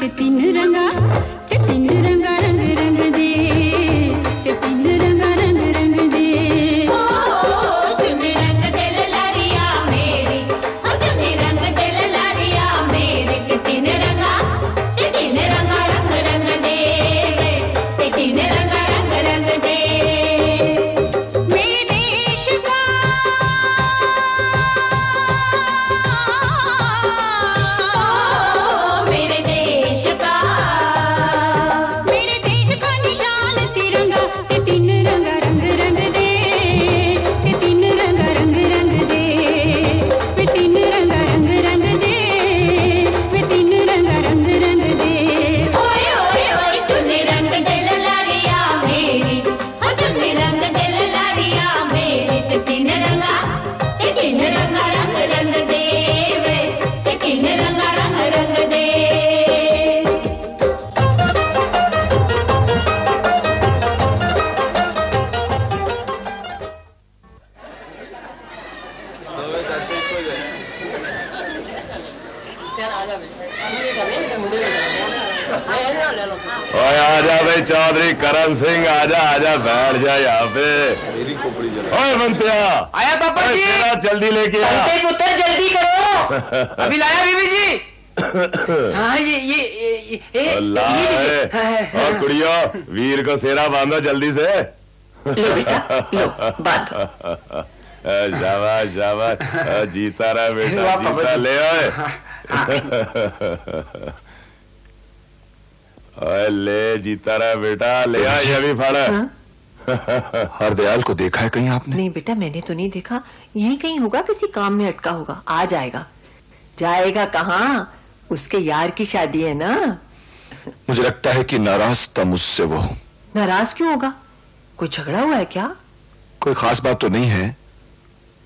ते तीन रंगा रंग रंग दे, ते तीन रंगा रंग रंग दे। चुन्नी रंग दे लाड़िया मेरी, चुन्नी रंग दे लाड़िया मेरी, ते तीन रंगा रंग रंग दे, ते तीन रंगा रंग रंग दे। मेरे देश का मेरे देश का निशान तिरंगा, ते तीन रंगा रंग रंग दे, ते तीन रंगा रंग रंग दे, ते तीन रंगा रंग रंग दे, ते तीन रंगा रंग रंग दे। ओए ओए ओए चुन्नी रंग दे लाड़िया मेरी, चुन्नी रंग दे लाड़िया मेरी, ते तीन रंगा रंग रंग दे, ते तीन रंगा रंग रंग दे। ओए आजा भाई चौधरी करम सिंह, आजा आजा बैठ जा यहाँ पे। ओए बंतिया आया पापा जी। तेरा जल्दी लेके आ। बंते पुत्र जल्दी करो, अभी लाया बीबी जी। हाँ ये लीजिए। और कुड़ियों वीर को सेरा बांधो जल्दी से। लो बेटा लो बांधो। शाबाश शाबाश, जीता रहा बेटा, वाह पापा जीता जी। ले ओए। ओए ले, जीता रहा बेटा, ले आ ये भी फड़। हरदयाल को देखा है कहीं आपने? नहीं बेटा मैंने तो नहीं देखा, यही कहीं होगा, किसी काम में अटका होगा, आ जाएगा। जाएगा कहाँ, उसके यार की शादी है ना। मुझे लगता है कि नाराज था मुझसे वो। नाराज क्यों होगा, कोई झगड़ा हुआ है क्या? कोई खास बात तो नहीं है,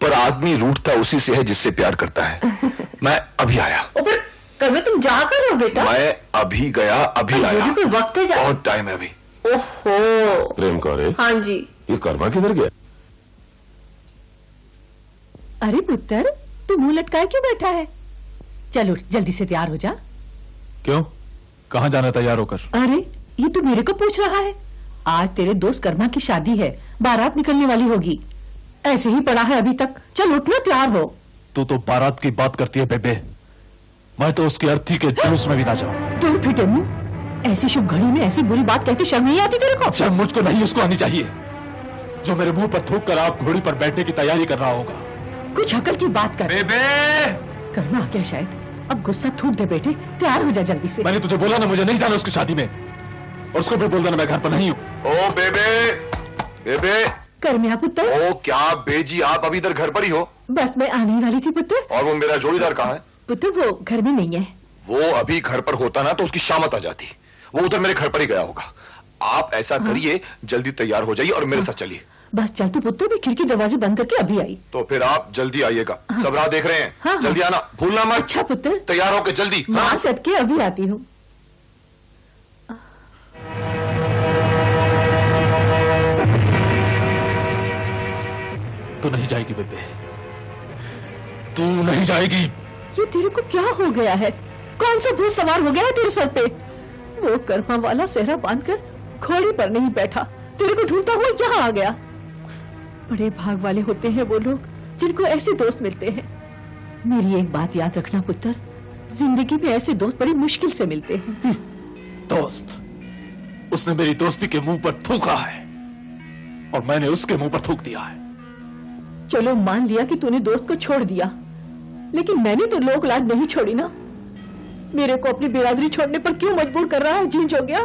पर आदमी रूठता उसी से है जिससे प्यार करता है। मैं अभी आया। फिर कल में तुम जा कर हो बेटा। मैं अभी गया अभी ये आया। भी कोई वक्त है बहुत टाइम है अभी। ओहो प्रेम कौरे, हाँ जी। ये कर्मा किधर गया? अरे पुत्र तू मुंह लटकाए क्यों बैठा है? चल उठ जल्दी से तैयार हो जा। क्यों, कहाँ जाना तैयार होकर? अरे ये तू मेरे को पूछ रहा है? आज तेरे दोस्त कर्मा की शादी है, बारात निकलने वाली होगी, ऐसे ही पड़ा है अभी तक। चल उठना, तैयार हो। तू तो बारात की बात करती है बेबे, मैं तो उसकी अर्थी के जुलूस में भी ना जाऊं। तू फिटे मुंह, ऐसी शुभ घड़ी में ऐसी बुरी बात कहते शर्म नहीं आती तेरे को? शर्म मुझको नहीं उसको आनी चाहिए, जो मेरे मुंह पर थूक कर आप घोड़ी पर बैठने की तैयारी कर रहा होगा। कुछ अकल की बात कर। बेबे कर्मा आ गया शायद, अब गुस्सा थूक दे बेटे, तैयार हो जा जल्दी से। मैंने तुझे बोला ना मुझे नहीं जाना उसकी शादी में, और उसको भी बोल देना मैं घर पर नहीं हूँ। ओ बेबे, बेबे। कर्मिया पुत्र। ओ क्या बेजी, आप अभी इधर घर पर ही हो? बस मैं आने ही वाली थी पुत्र। और वो मेरा जोड़ीदार कहाँ है? पुत्र वो घर में नहीं है। वो अभी घर पर होता ना तो उसकी शामत आ जाती, वो उधर मेरे घर पर ही गया होगा। आप ऐसा करिए, जल्दी तैयार हो जाइए और मेरे साथ चलिए। बस चल तू पुत्र, भी खिड़की दरवाजे बंद करके अभी आई। तो फिर आप जल्दी आइएगा, सब राह देख रहे हैं। हाँ। जल्दी आना, भूलना मत। अच्छा पुत्र, तैयार होके जल्दी। मां सदके अभी आती हूँ। तू नहीं जाएगी बेबे, तू नहीं जाएगी। ये तेरे को क्या हो गया है? कौन सा भूत सवार हो गया है तेरे सर पे? वो कर्मा वाला सेहरा बांधकर घोड़े पर नहीं बैठा, तेरे को ढूंढता हुआ यहाँ आ गया। बड़े भाग वाले होते हैं वो लोग जिनको ऐसे दोस्त मिलते हैं। मेरी एक बात याद रखना पुत्र, जिंदगी में ऐसे दोस्त बड़ी मुश्किल से मिलते हैं। दोस्त, उसने मेरी दोस्ती के मुंह पर थूका है और मैंने उसके मुंह पर थूक दिया है। चलो मान लिया कि तूने दोस्त को छोड़ दिया, लेकिन मैंने तो लोक लाज नहीं छोड़ी ना। मेरे को अपनी बिरादरी छोड़ने पर क्यों मजबूर कर रहा है? जींच हो गया।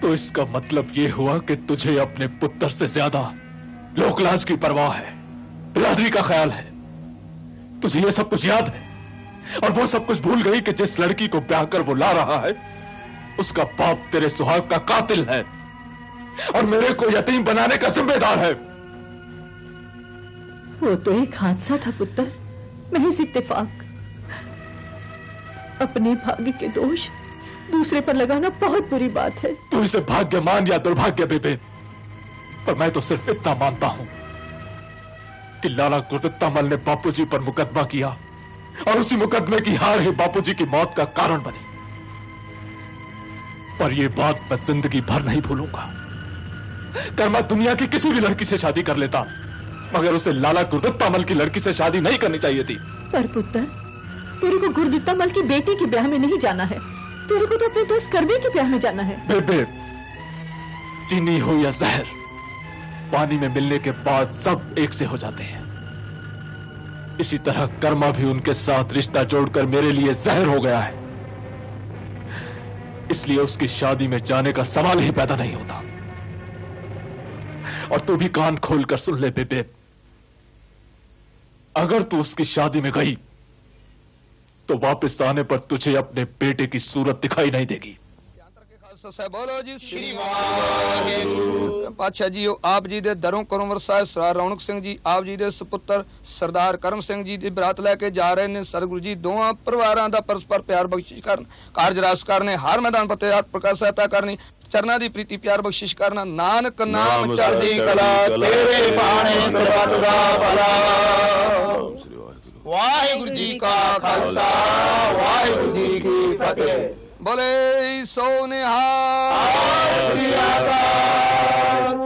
तो इसका मतलब ये हुआ कि तुझे अपने पुत्र से ज्यादा लोकलाज की परवाह है, बिरादरी का ख्याल है। तुझे ये सब कुछ याद है और वो सब कुछ भूल गई कि जिस लड़की को ब्याह कर वो ला रहा है उसका बाप तेरे सुहाग का कातिल है और मेरे को यतीम बनाने का जिम्मेदार है। वो तो एक हादसा था पुत्र, महज इत्तेफाक। अपने भाग्य के दोष दूसरे पर लगाना बहुत बुरी बात है। तू इसे भाग्य मान या दुर्भाग्य बेबे, पर मैं तो सिर्फ इतना मानता हूं कि लाला गुरदत्तामल ने बापूजी पर मुकदमा किया और उसी मुकदमे की हार ही बापूजी की मौत का कारण बनी। पर यह बात मैं जिंदगी भर नहीं भूलूंगा। कर्मा दुनिया की किसी भी लड़की से शादी कर लेता, मगर उसे लाला गुरदित्ता मल की लड़की से शादी नहीं करनी चाहिए थी। पर पुत्र, तेरे को गुरदित्ता मल की बेटी के ब्याह में नहीं जाना है, तेरे को तो अपने दोस्त करबे के ब्याह में जाना है। बेबे, चीनी हो या जहर, पानी में मिलने के बाद सब एक से हो जाते हैं। इसी तरह कर्मा भी उनके साथ रिश्ता जोड़कर मेरे लिए जहर हो गया है, इसलिए उसकी शादी में जाने का सवाल ही पैदा नहीं होता। और तू भी कान खोलकर सुन ले बेबे, अगर तू उसकी शादी में गई तो वापस आने पर तुझे अपने बेटे की सूरत दिखाई नहीं देगी। बोलो जी श्री पातशाह जी, आप जी दे दरों करों वरसाए सरदार रौनक सिंह जी, आप जी दे सुपुत्र सरदार करम सिंह जी दी बरात लेके जा रहे ने। सतगुरु जी दोवां परिवारां दा परस्पर प्यार बख्शिश करन, कारज रास करने, हर मैदान पते हाथ प्रकाश सहायता करनी, चरना दी प्रीति प्यार बख्शिश करना। नानक नाम चढ़दी कला, तेरे बाणे सरबत दा भला। वाहिगुरु जी का खालसा, वाहिगुरु जी की फतेह। बोले सो निहाल श्री अकाल।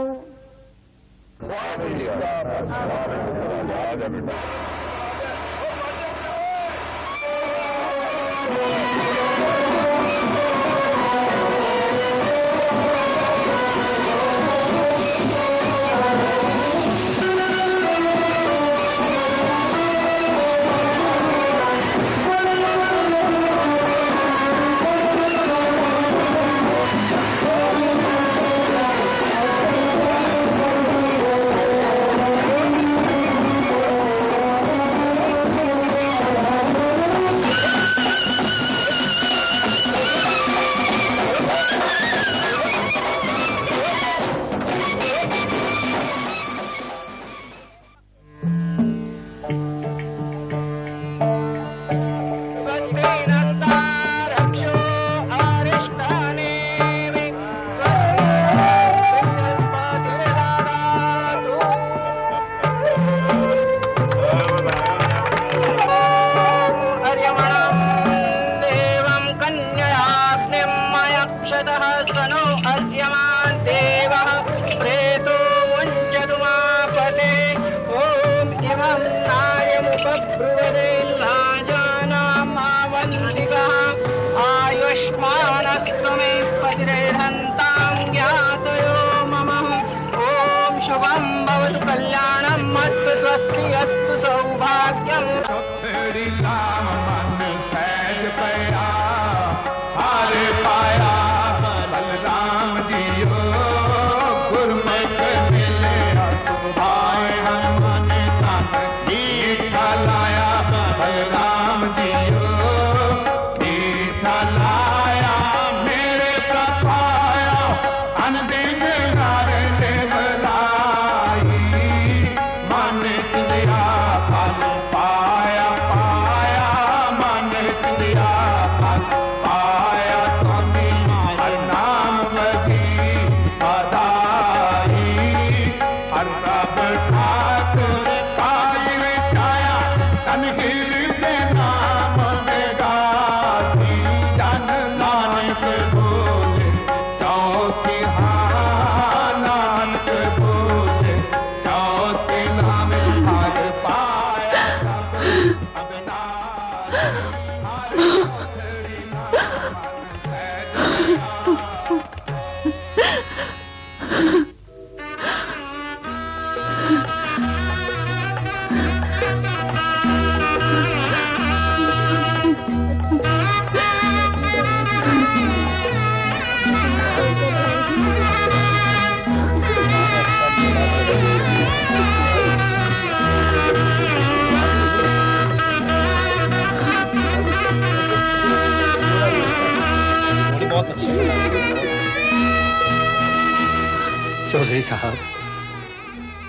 चौधरी साहब,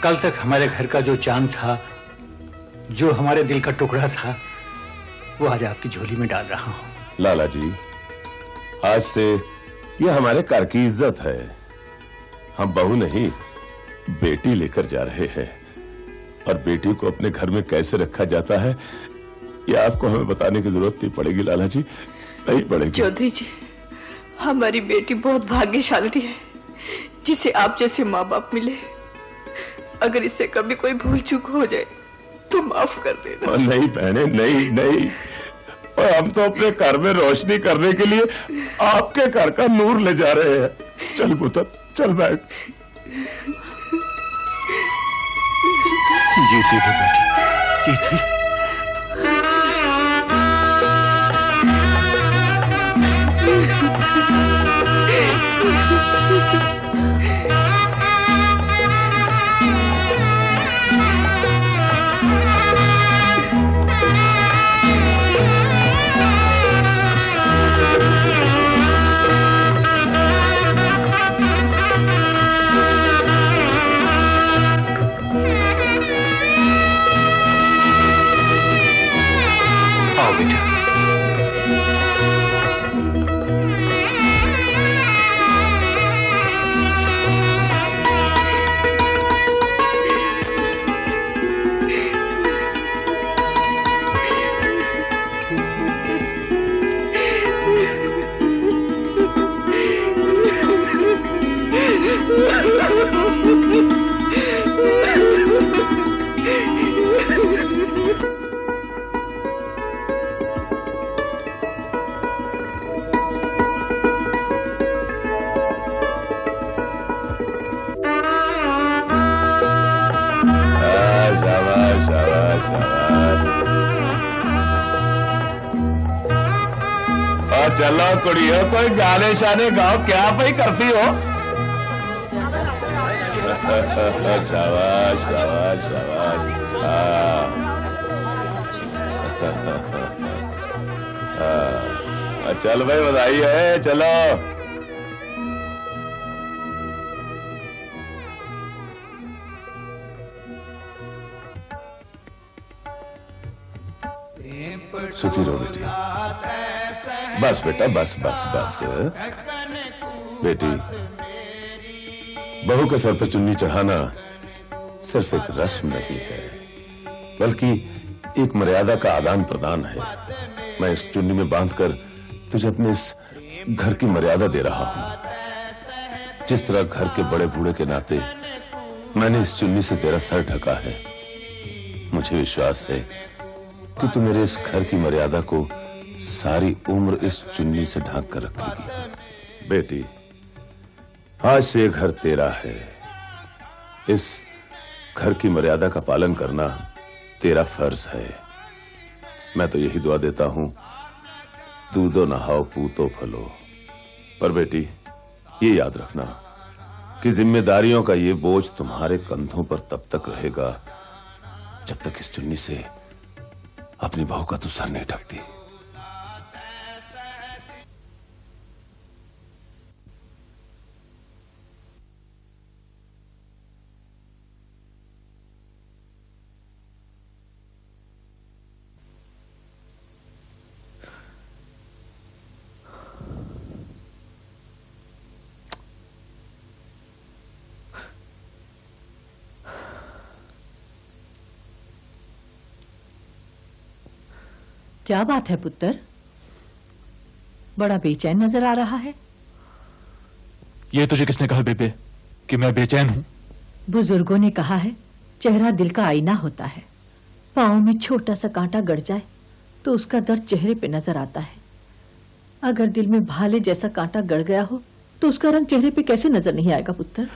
कल तक हमारे घर का जो चांद था, जो हमारे दिल का टुकड़ा था, वो आज आपकी झोली में डाल रहा हूं। लाला जी, आज से ये हमारे घर की इज्जत है। हम बहू नहीं, बेटी लेकर जा रहे हैं, और बेटी को अपने घर में कैसे रखा जाता है ये आपको हमें बताने की जरूरत नहीं पड़ेगी लाला जी, नहीं पड़ेगी। चौधरी जी, हमारी बेटी बहुत भाग्यशाली है जिसे आप जैसे माँ बाप मिले। अगर इससे कभी कोई भूल चूक हो जाए तो माफ कर देना। नहीं बहने, नहीं नहीं, और हम तो अपने घर में रोशनी करने के लिए आपके घर का नूर ले जा रहे हैं। चल पुत्र, चल बैठ। जीती रहे बेटी, जीती। आओ बेटा। शाबाश शाबाश शाबाश। और चलो कुड़ियों, कोई गाने शाने गाओ, क्या भाई करती हो? शाबाश शाबाश शाबाश। चल भाई, बधाई है, चलो। सुखी रहो बेटी। बस बेटा, बस बस बस। बेटी, बहू के सर पर चुन्नी चढ़ाना सिर्फ एक रस्म नहीं है, बल्कि एक मर्यादा का आदान प्रदान है। मैं इस चुन्नी में बांधकर तुझे अपने इस घर की मर्यादा दे रहा हूं। जिस तरह घर के बड़े बूढ़े के नाते मैंने इस चुन्नी से तेरा सर ढका है, मुझे विश्वास है कि तू मेरे इस घर की मर्यादा को सारी उम्र इस चुन्नी से ढांक कर रखेगी। बेटी, आज से ये घर तेरा है। इस घर की मर्यादा का पालन करना तेरा फर्ज है। मैं तो यही दुआ देता हूं, दूधो नहाओ पूतो फलो। पर बेटी, ये याद रखना कि जिम्मेदारियों का ये बोझ तुम्हारे कंधों पर तब तक रहेगा जब तक इस चुन्नी से अपनी बहू का तू सर नहीं ढकती। क्या बात है पुत्र, बड़ा बेचैन नजर आ रहा है। ये तुझे किसने कहा बेबे कि मैं बेचैन हूं? बुजुर्गों ने कहा है, चेहरा दिल का आईना होता है। पांव में छोटा सा कांटा गड़ जाए तो उसका दर्द चेहरे पे नजर आता है। अगर दिल में भाले जैसा कांटा गड़ गया हो तो उसका रंग चेहरे पे कैसे नजर नहीं आएगा पुत्र।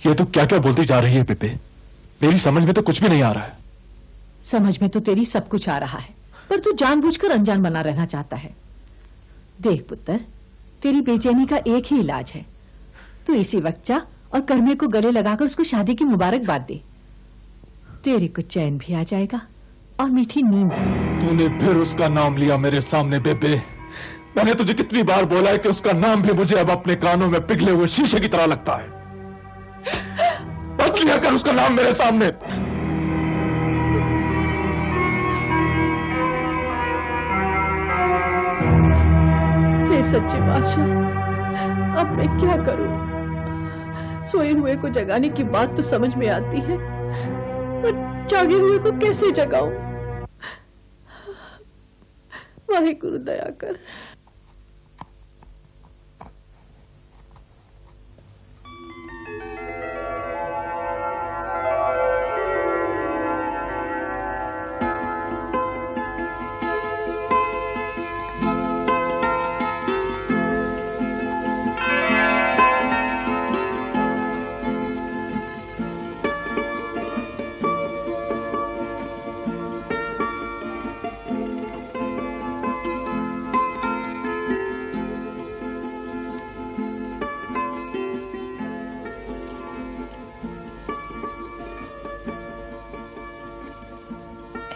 ये तो क्या क्या बोलती जा रही है बेबे, मेरी समझ में तो कुछ भी नहीं आ रहा है। समझ में तो तेरी सब कुछ आ रहा है, पर तू जानबूझकर अनजान बना रहना चाहता है। देख पुत्र, तेरी बेचैनी का एक ही इलाज है। तू इसी वक्त जा और करमे को गले लगाकर उसको शादी की मुबारकबाद दे। तेरे को चैन भी आ जाएगा और मीठी नींद। तूने फिर उसका नाम लिया मेरे सामने बेबे। मैंने तुझे कितनी बार बोला है कि उसका नाम भी मुझे अब अपने कानों में पिघले हुए शीशे की तरह लगता है। मत लिया कर उसका नाम मेरे सामने। सच्चे बादशाह, अब मैं क्या करूं? सोए हुए को जगाने की बात तो समझ में आती है, पर जागे हुए को कैसे जगाऊं? वाहेगुरु दया कर।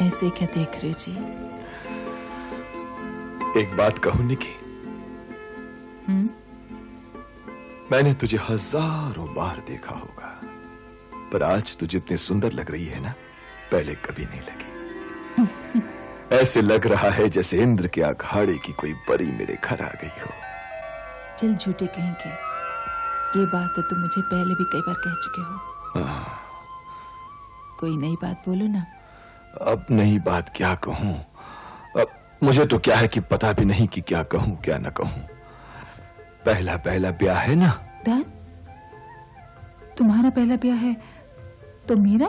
ऐसे क्या देख रहे हो जी? एक बात कहूं निकी, मैंने तुझे हजारों बार देखा होगा, पर आज तू जितनी सुंदर लग रही है ना, पहले कभी नहीं लगी। ऐसे लग रहा है जैसे इंद्र के अखाड़े की कोई परी मेरे घर आ गई हो। चल झूठे कहीं के, ये बात तो तुम मुझे पहले भी कई बार कह चुके हो। कोई नई बात बोलो ना। अब नई बात क्या कहूं? अब मुझे तो क्या है कि पता भी नहीं कि क्या कहूं क्या ना कहूं। पहला ब्याह है ना। दान, तुम्हारा पहला ब्याह है तो मेरा?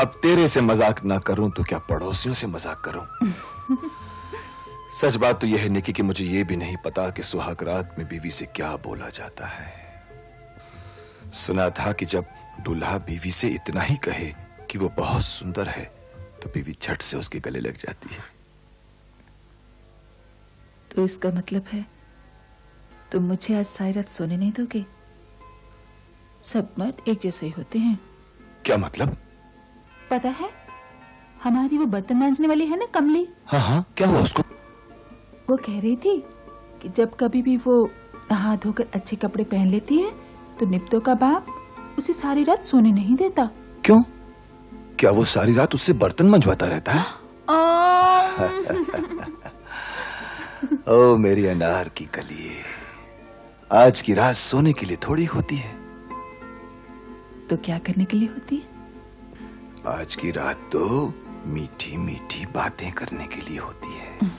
अब तेरे से मजाक ना करूं तो क्या पड़ोसियों से मजाक करूं? सच बात तो यह है निकी कि मुझे यह भी नहीं पता कि सुहाग रात में बीवी से क्या बोला जाता है। सुना था कि जब दूल्हा बीवी से इतना ही कहे कि वो बहुत सुंदर है तो बीवी झट से उसके गले लग जाती है। तो इसका मतलब है तुम मुझे आज सारी रात सोने नहीं दोगे? सब मर्द एक जैसे ही होते हैं। क्या मतलब? पता है, हमारी वो बर्तन मांजने वाली है ना कमली। हाँ, क्या हुआ उसको? वो कह रही थी कि जब कभी भी वो नहा धोकर अच्छे कपड़े पहन लेती है तो निप्तो का बाप उसे सारी रात सोने नहीं देता। क्यों? क्या वो सारी रात उससे बर्तन मंजवाता रहता है? ओ मेरी अनार की कली, आज की रात सोने के लिए थोड़ी होती है। तो क्या करने के लिए होती है? आज की रात तो मीठी मीठी बातें करने के लिए होती है।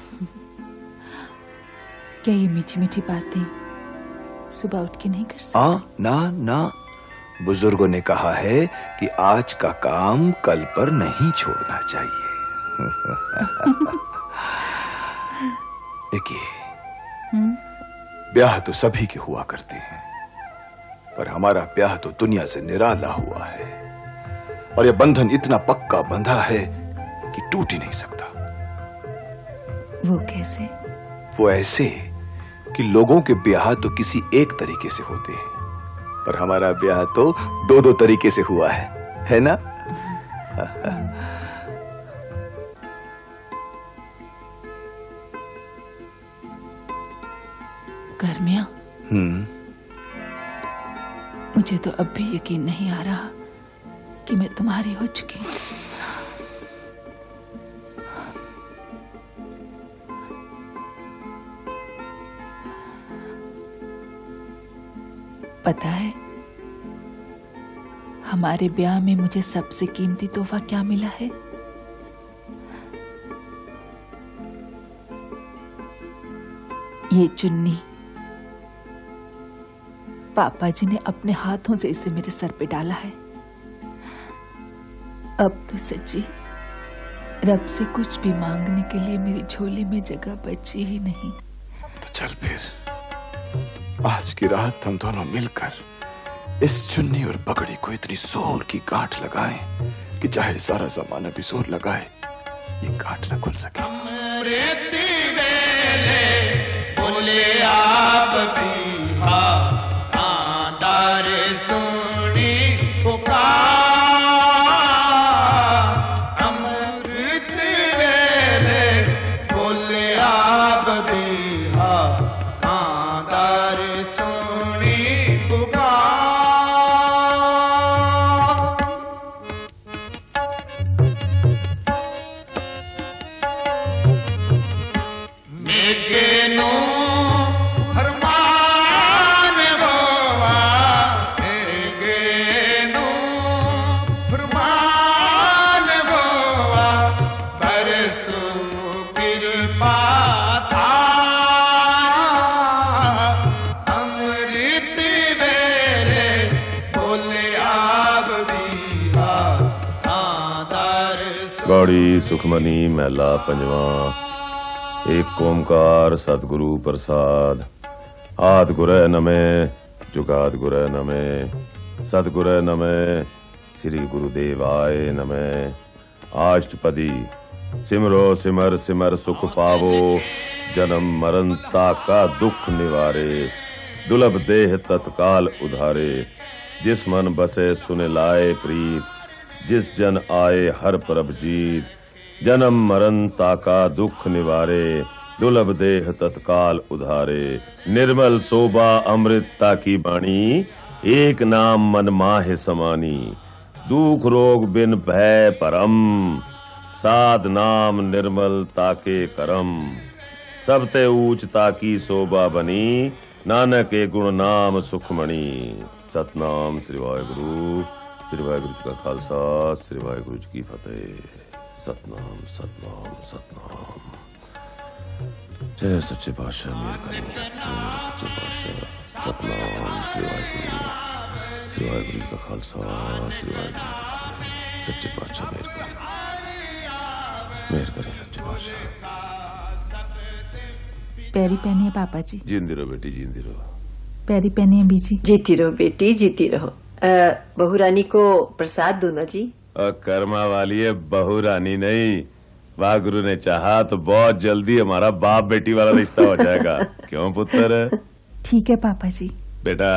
क्या ये मीठी मीठी बातें सुबह उठ के नहीं कर सकते? ना, बुजुर्गों ने कहा है कि आज का काम कल पर नहीं छोड़ना चाहिए। देखिए, ब्याह तो सभी के हुआ करते हैं, पर हमारा ब्याह तो दुनिया से निराला हुआ है और यह बंधन इतना पक्का बंधा है कि टूट ही नहीं सकता। वो कैसे? वो ऐसे कि लोगों के ब्याह तो किसी एक तरीके से होते हैं, पर हमारा ब्याह तो दो तरीके से हुआ है ना? गर्मिया, मुझे तो अब भी यकीन नहीं आ रहा कि मैं तुम्हारी हो चुकी। पता है, हमारे ब्याह में मुझे सबसे कीमती तोहफा क्या मिला है? ये चुन्नी। पापा जी ने अपने हाथों से इसे मेरे सर पे डाला है। अब तो सच्ची रब से कुछ भी मांगने के लिए मेरी झोली में जगह बची ही नहीं। तो चल फिर, आज की रात हम दोनों मिलकर इस चुन्नी और पगड़ी को इतनी जोर की गांठ लगाएं कि चाहे सारा जमाना भी जोर लगाए, ये गांठ न खुल सके। बोले आप भी दार सुनी पुकार, अमृत वेले बोले आप भी दार सुनी पुकार। मेघेनो गौड़ी सुखमनी महला पंजवा। एक ओंकार सतगुरु प्रसाद। आद गुरै नमे जुगाद गुरै नमे सतगुरै नमे श्री गुरुदेवाय नमे। अष्टपदी सिमरो सिमर सिमर सुख पावो, जन्म मरनता का दुख निवारे। दुर्लभ देह तत्काल उधारे, जिस मन बसे सुने लाए प्रीत। जिस जन आए हर परब जीत, जन्म मरण ताका दुख निवारे, दुर्लभ देह तत्काल उधारे, निर्मल शोभा अमृतता की बाणी, एक नाम मन माहे समानी, दुख रोग बिन भय परम, साध नाम निर्मल ताके करम, सबते ऊंचता की शोभा बनी, नानक के गुण नाम सुखमणि। सतनाम श्री वाहेगुरु, श्री वाहेगुरु जी का खालसा, श्री वाहेगुरु जी की फतेह। सतनाम सतनाम सतनाम। जय सच्चे पातशाह मेरे करो, मेरे सच्चे पातशाह। सतनाम श्री वाहेगुरु, श्री वाहेगुरु जी का खालसा, श्री वाहेगुरु जी की फतेह। सच्चे पातशाह मेरे करो, मेहर करे सच्चे पातशाह। पैरी पहनिए पापा जी। जींदी रहो बेटी, जींदी रहो। पैरी पहनिए बीजी। जीती रहो बेटी, जीती रहो। बहू रानी को प्रसाद दो ना जी। कर्मा वाली है बहू रानी नहीं, वाह गुरु ने चाहा तो बहुत जल्दी हमारा बाप बेटी वाला रिश्ता हो जाएगा। क्यों पुत्र? ठीक है पापा जी। बेटा,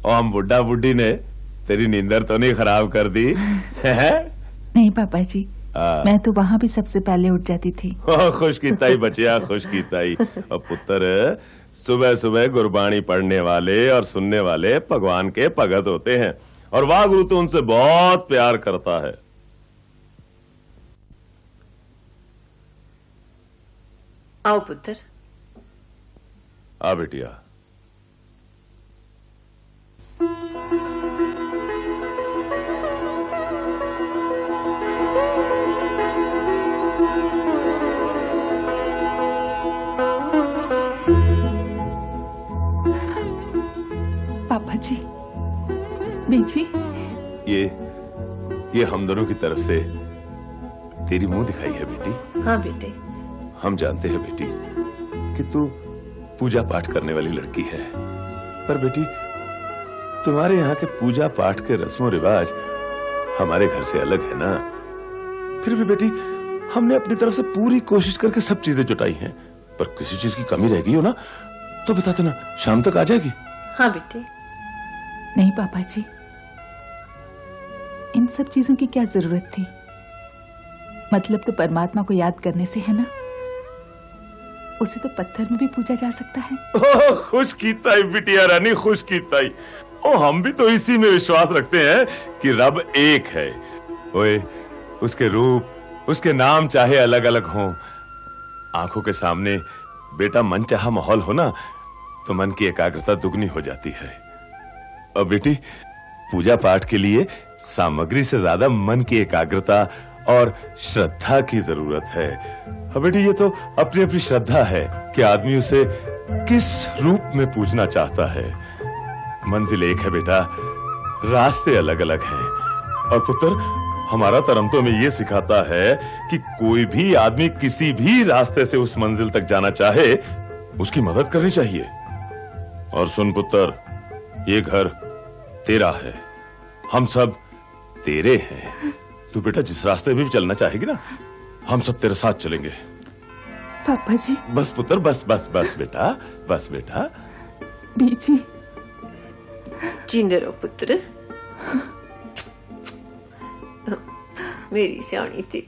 और हम बुड्ढा बुड्ढी ने तेरी नींदर तो नहीं खराब कर दी? नहीं पापा जी, मैं तो वहाँ भी सबसे पहले उठ जाती थी। खुश कीता ही बचिया, खुश कीता ही। और पुत्र, सुबह सुबह गुरबाणी पढ़ने वाले और सुनने वाले भगवान के भगत होते हैं, और वाह गुरु तो उनसे बहुत प्यार करता है। आओ पुत्र। आ बेटिया। पापा जी, बीजी, ये हम दोनों की तरफ से तेरी मुंह दिखाई है बेटी। हाँ बेटे। हम जानते हैं बेटी कि तू पूजा पाठ करने वाली लड़की है, पर बेटी तुम्हारे यहाँ के पूजा पाठ के रस्मों रिवाज हमारे घर से अलग है ना। फिर भी बेटी हमने अपनी तरफ से पूरी कोशिश करके सब चीजें जुटाई हैं, पर किसी चीज की कमी रह गई हो ना तो बता देना, शाम तक आ जाएगी। हाँ बेटे। नहीं पापा जी, इन सब चीजों की क्या जरूरत थी? मतलब तो परमात्मा को याद करने से है ना। उसे तो पत्थर में भी पूजा जा सकता है। खुश कीता ही बिटिया रानी, खुश कीता ही। ओ हम भी तो इसी में विश्वास रखते हैं कि रब एक है। ओए, उसके रूप, उसके नाम चाहे अलग अलग हों, आंखों के सामने बेटा मनचाहा माहौल हो ना तो मन की एकाग्रता दुगनी हो जाती है। और बेटी पूजा पाठ के लिए सामग्री से ज्यादा मन की एकाग्रता और श्रद्धा की जरूरत है। अब बेटी ये तो अपनी अपनी श्रद्धा है कि आदमी उसे किस रूप में पूजना चाहता है। मंजिल एक है बेटा, रास्ते अलग अलग हैं। और पुत्र, हमारा धर्म तो हमें ये सिखाता है कि कोई भी आदमी किसी भी रास्ते से उस मंजिल तक जाना चाहे उसकी मदद करनी चाहिए। और सुन पुत्र, ये घर तेरा है, हम सब तेरे हैं। तू बेटा जिस रास्ते में भी चलना चाहेगी ना, हम सब तेरे साथ चलेंगे। पापा जी। बस पुत्र, बस बस बस बेटा, बस बेटा। बीजी। जींदे रहो पुत्र, मेरी सियाणी थी।